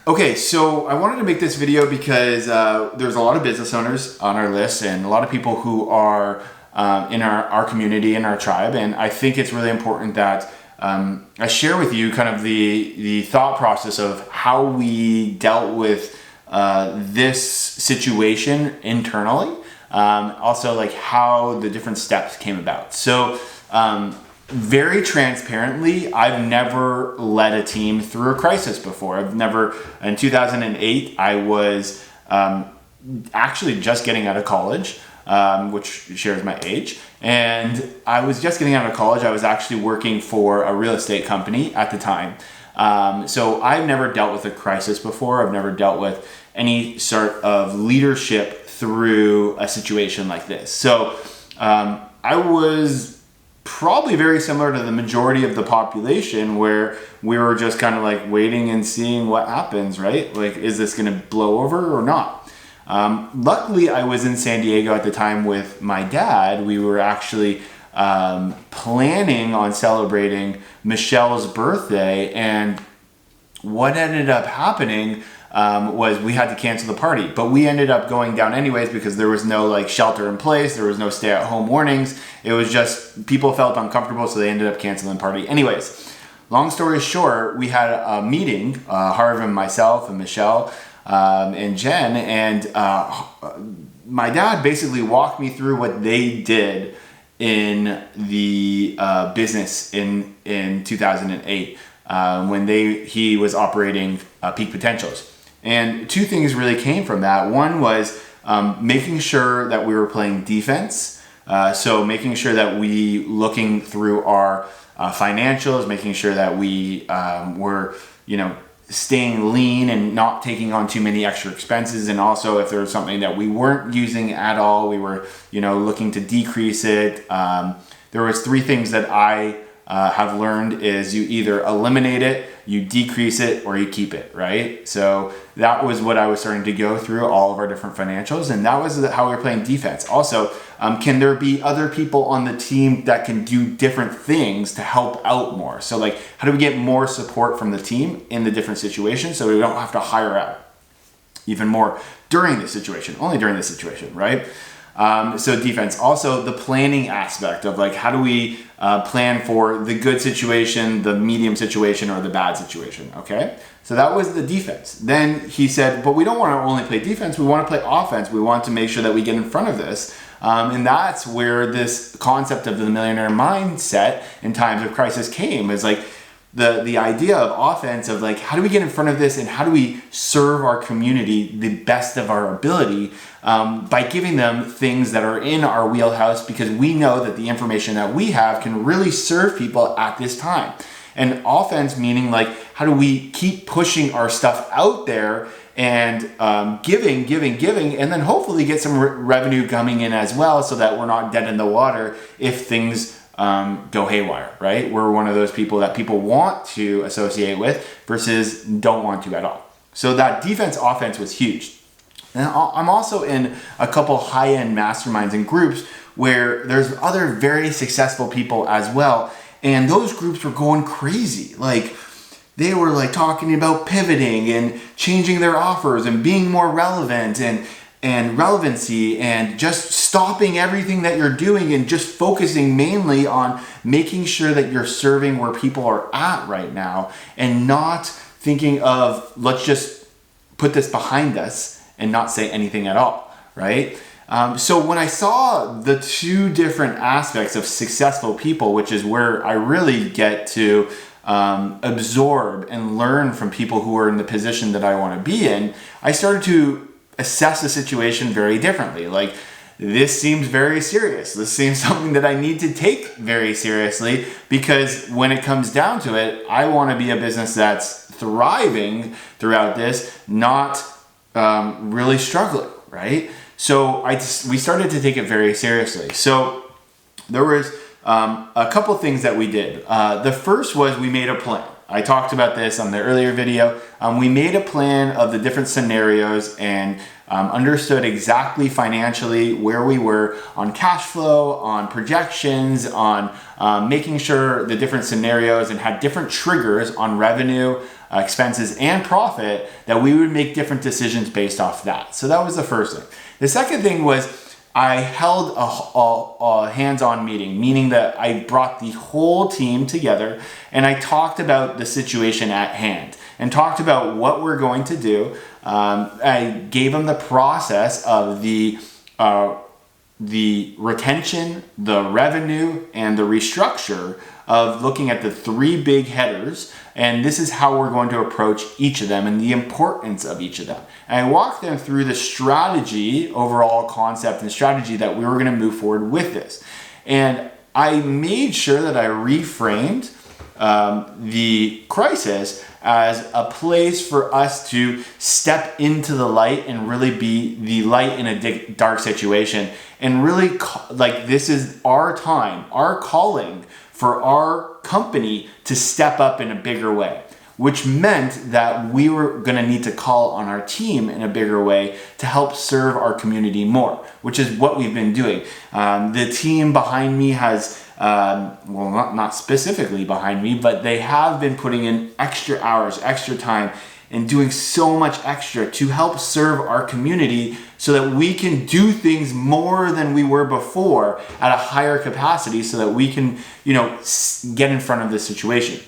Okay, so I wanted to make this video because there's a lot of business owners on our list and a lot of people who are in our community, in our tribe, and I think it's really important that I share with you kind of the thought process of how we dealt with this situation internally. Also, like how the different steps came about. So, very transparently, I've never led a team through a crisis before. In 2008, I was actually just getting out of college, which shares my age. And I was just getting out of college. I was actually working for a real estate company at the time. So I've never dealt with a crisis before. I've never dealt with any sort of leadership through a situation like this. So I was probably very similar to the majority of the population, where we were just kind of like waiting and seeing what happens, right? Like, is this going to blow over or not? Luckily, I was in San Diego at the time with my dad. We were actually planning on celebrating Michelle's birthday, and what ended up happening was we had to cancel the party, but we ended up going down anyways because there was no like shelter in place, there was no stay-at-home warnings. It was just people felt uncomfortable, so they ended up canceling the party. Anyways, long story short, we had a meeting, Harv and myself and Michelle and Jen, and my dad basically walked me through what they did in the business in 2008 when he was operating Peak Potentials. And two things really came from that. One was making sure that we were playing defense. So making sure that we looking through our financials, making sure that we were, staying lean and not taking on too many extra expenses. And also if there was something that we weren't using at all, we were, looking to decrease it. There was three things that I have learned is you either eliminate it, you decrease it, or you keep it, right? So that was what I was starting to go through all of our different financials, and that was how we were playing defense. Also, can there be other people on the team that can do different things to help out more? So like, how do we get more support from the team in the different situations so we don't have to hire out even more during this situation, only during this situation, right? So defense. Also the planning aspect of like, how do we plan for the good situation, the medium situation, or the bad situation, okay? So that was the defense. Then he said, but we don't want to only play defense, we want to play offense. We want to make sure that we get in front of this. And that's where this concept of the millionaire mindset in times of crisis came, is like the idea of offense, of like, how do we get in front of this and how do we serve our community the best of our ability by giving them things that are in our wheelhouse, because we know that the information that we have can really serve people at this time. And offense meaning like, how do we keep pushing our stuff out there and giving, and then hopefully get some revenue coming in as well, so that we're not dead in the water if things go haywire, right? We're one of those people that people want to associate with versus don't want to at all. So that defense offense was huge. And I'm also in a couple high-end masterminds and groups where there's other very successful people as well. And those groups were going crazy. Like, they were like talking about pivoting and changing their offers and being more relevant and relevancy, and just stopping everything that you're doing and just focusing mainly on making sure that you're serving where people are at right now, and not thinking of, let's just put this behind us and not say anything at all, right? So when I saw the two different aspects of successful people, which is where I really get to absorb and learn from people who are in the position that I want to be in, I started to assess the situation very differently. Like, this seems very serious. This seems something that I need to take very seriously, because when it comes down to it, I want to be a business that's thriving throughout this, not really struggling, right? So we started to take it very seriously. So there was a couple things that we did. The first was we made a plan. I talked about this on the earlier video. We made a plan of the different scenarios and understood exactly financially where we were on cash flow, on projections, on making sure the different scenarios, and had different triggers on revenue, expenses and profit, that we would make different decisions based off that. So that was the first thing. The second thing was I held a hands-on meeting, meaning that I brought the whole team together and I talked about the situation at hand and talked about what we're going to do. I gave them the process of the retention, the revenue, and the restructure of looking at the three big headers, and this is how we're going to approach each of them and the importance of each of them. And I walked them through the strategy, overall concept and strategy that we were going to move forward with this. And I made sure that I reframed the crisis as a place for us to step into the light and really be the light in a dark situation, and really like this is our time, our calling for our company to step up in a bigger way, which meant that we were going to need to call on our team in a bigger way to help serve our community more, which is what we've been doing. The team behind me has not specifically behind me, but they have been putting in extra hours, extra time, and doing so much extra to help serve our community so that we can do things more than we were before at a higher capacity so that we can, get in front of this situation.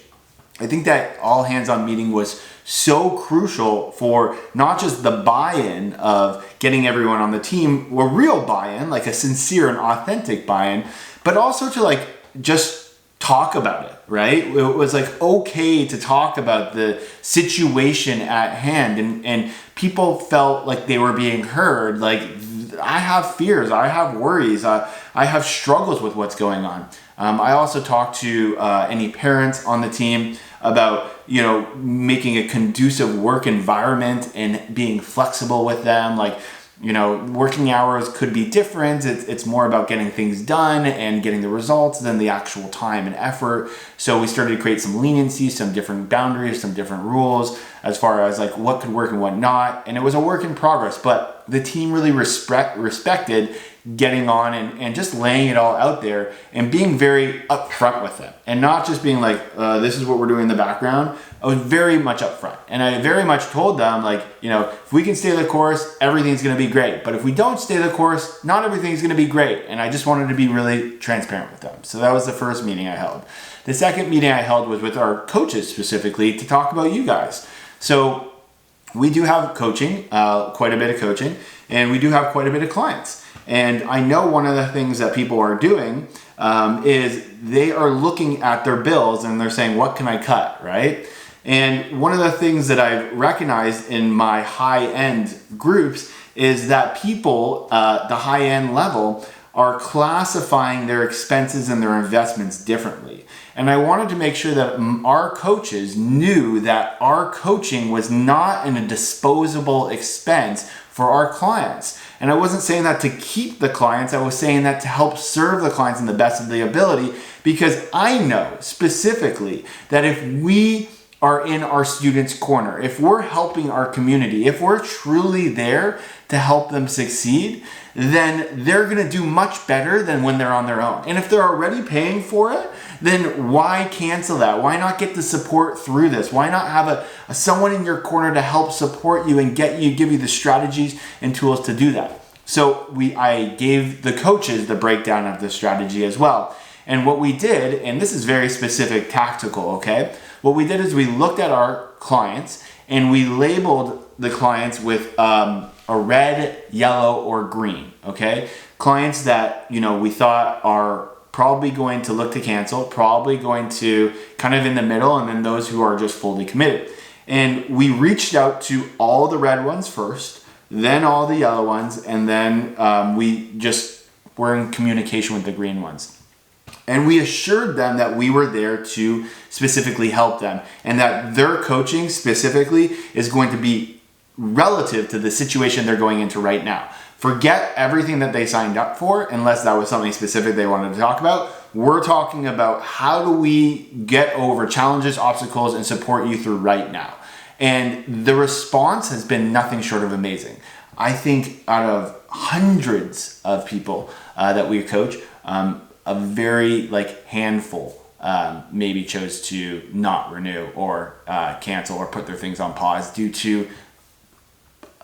I think that all hands-on meeting was so crucial for not just the buy-in of getting everyone on the team, a real buy-in, like a sincere and authentic buy-in, but also to just talk about it, right? It was okay to talk about the situation at hand, and people felt like they were being heard. I have fears, I have worries, I have struggles with what's going on. I also talked to any parents on the team about making a conducive work environment and being flexible with them. Working hours could be different. It's more about getting things done and getting the results than the actual time and effort. So we started to create some leniency, some different boundaries, some different rules as far as what could work and what not. And it was a work in progress, but the team really respected getting on and just laying it all out there and being very upfront with them, and not just being this is what we're doing in the background. I was very much upfront, and I very much told them if we can stay the course, everything's going to be great. But if we don't stay the course, not everything's going to be great. And I just wanted to be really transparent with them. So that was the first meeting I held. The second meeting I held was with our coaches specifically to talk about you guys. So we do have coaching, quite a bit of coaching, and we do have quite a bit of clients. And I know one of the things that people are doing is they are looking at their bills and they're saying, what can I cut, right? And one of the things that I've recognized in my high-end groups is that people, the high-end level, are classifying their expenses and their investments differently. And I wanted to make sure that our coaches knew that our coaching was not a disposable expense for our clients. And I wasn't saying that to keep the clients, I was saying that to help serve the clients in the best of the ability, because I know specifically that if we are in our students' corner, if we're helping our community, if we're truly there to help them succeed, then they're going to do much better than when they're on their own. And if they're already paying for it, then why cancel that? Why not get the support through this? Why not have someone in your corner to help support you and give you the strategies and tools to do that? So I gave the coaches the breakdown of the strategy as well. And what we did, and this is very specific tactical, okay? What we did is we looked at our clients and we labeled the clients with a red, yellow, or green, okay? Clients that, we thought are probably going to look to cancel, probably going to kind of in the middle, and then those who are just fully committed. And we reached out to all the red ones first, then all the yellow ones, and then we just were in communication with the green ones. And we assured them that we were there to specifically help them, and that their coaching specifically is going to be relative to the situation they're going into right now. Forget everything that they signed up for, unless that was something specific they wanted to talk about. We're talking about how do we get over challenges, obstacles, and support you through right now. And the response has been nothing short of amazing. I think out of hundreds of people that we coach, a very handful maybe chose to not renew or cancel or put their things on pause due to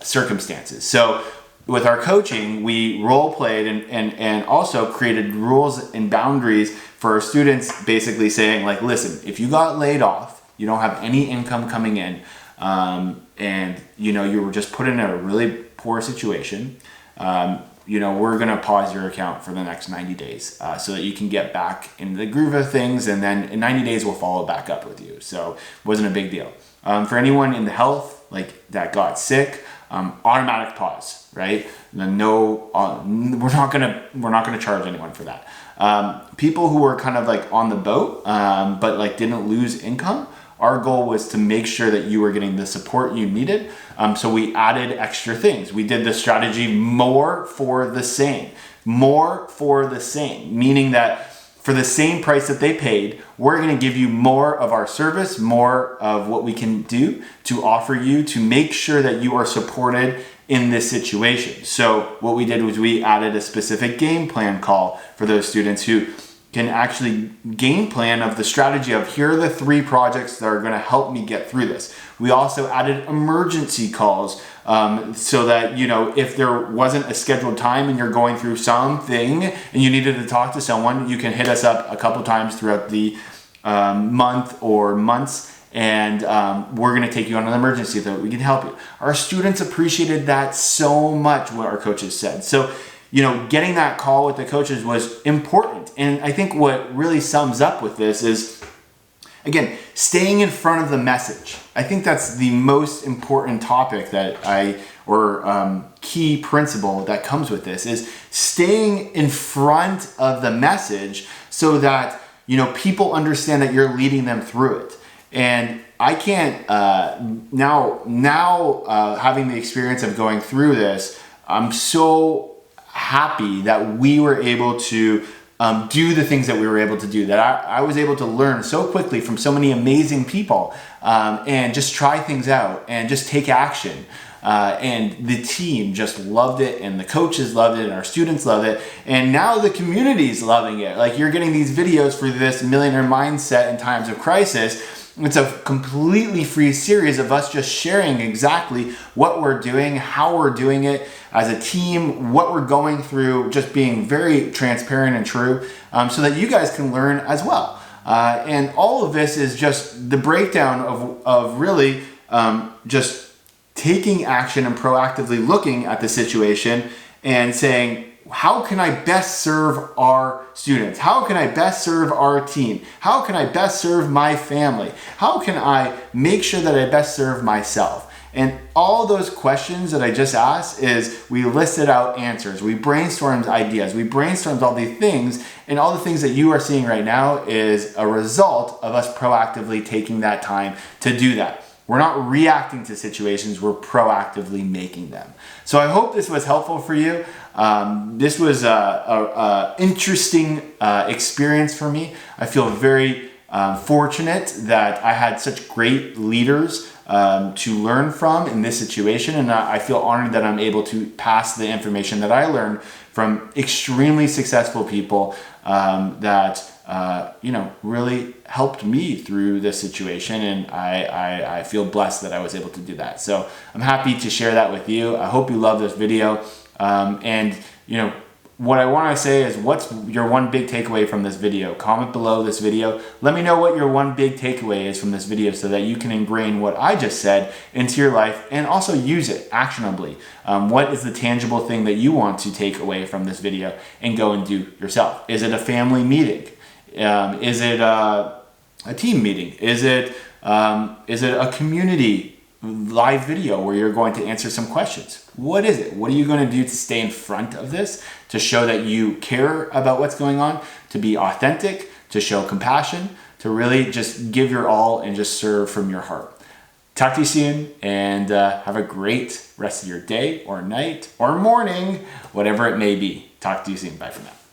circumstances. So with our coaching, we role played and also created rules and boundaries for our students, basically saying like, listen, if you got laid off, you don't have any income coming in, and you were just put in a really poor situation, we're going to pause your account for the next 90 days so that you can get back into the groove of things, and then in 90 days we'll follow back up with you. So it wasn't a big deal. For anyone in the health that got sick, automatic pause, right? We're not gonna charge anyone for that. People who were kind of like on the boat, but like didn't lose income, our goal was to make sure that you were getting the support you needed. So we added extra things. We did the strategy more for the same, meaning that for the same price that they paid, we're going to give you more of our service, more of what we can do to offer you to make sure that you are supported in this situation. So what we did was we added a specific game plan call for those students who can actually game plan of the strategy of, here are the 3 projects that are going to help me get through this. We also added emergency calls so that, if there wasn't a scheduled time and you're going through something and you needed to talk to someone, you can hit us up a couple times throughout the month or months, and we're going to take you on an emergency so that we can help you. Our students appreciated that so much, what our coaches said. So, getting that call with the coaches was important. And I think what really sums up with this is, again, staying in front of the message. I think that's the most important topic key principle that comes with this, is staying in front of the message so that, people understand that you're leading them through it. And I can't, now having the experience of going through this, I'm so happy that we were able to do the things that we were able to do, that I was able to learn so quickly from so many amazing people, and just try things out and just take action. And the team just loved it, and the coaches loved it, and our students loved it, and now the community's loving it. Like, you're getting these videos for this Millionaire Mindset in times of crisis. It's a completely free series of us just sharing exactly what we're doing, how we're doing it as a team, what we're going through, just being very transparent and true, so that you guys can learn as well. And all of this is just the breakdown of really just taking action and proactively looking at the situation and saying, how can I best serve our students? How can I best serve our team? How can I best serve my family? How can I make sure that I best serve myself? And all those questions that I just asked is, we listed out answers. We brainstormed ideas. We brainstormed all these things, and all the things that you are seeing right now is a result of us proactively taking that time to do that. We're not reacting to situations, we're proactively making them. So I hope this was helpful for you. This was an interesting experience for me. I feel very fortunate that I had such great leaders to learn from in this situation, and I feel honored that I'm able to pass the information that I learned from extremely successful people that really helped me through this situation, and I feel blessed that I was able to do that. So I'm happy to share that with you. I hope you love this video, and what I want to say is, what's your one big takeaway from this video? Comment below this video. Let me know what your one big takeaway is from this video so that you can ingrain what I just said into your life and also use it actionably. What is the tangible thing that you want to take away from this video and go and do yourself? Is it a family meeting? Is it a team meeting? Is it a community live video where you're going to answer some questions? What is it? What are you going to do to stay in front of this, to show that you care about what's going on, to be authentic, to show compassion, to really just give your all and just serve from your heart? Talk to you soon, and have a great rest of your day or night or morning, whatever it may be. Talk to you soon. Bye for now.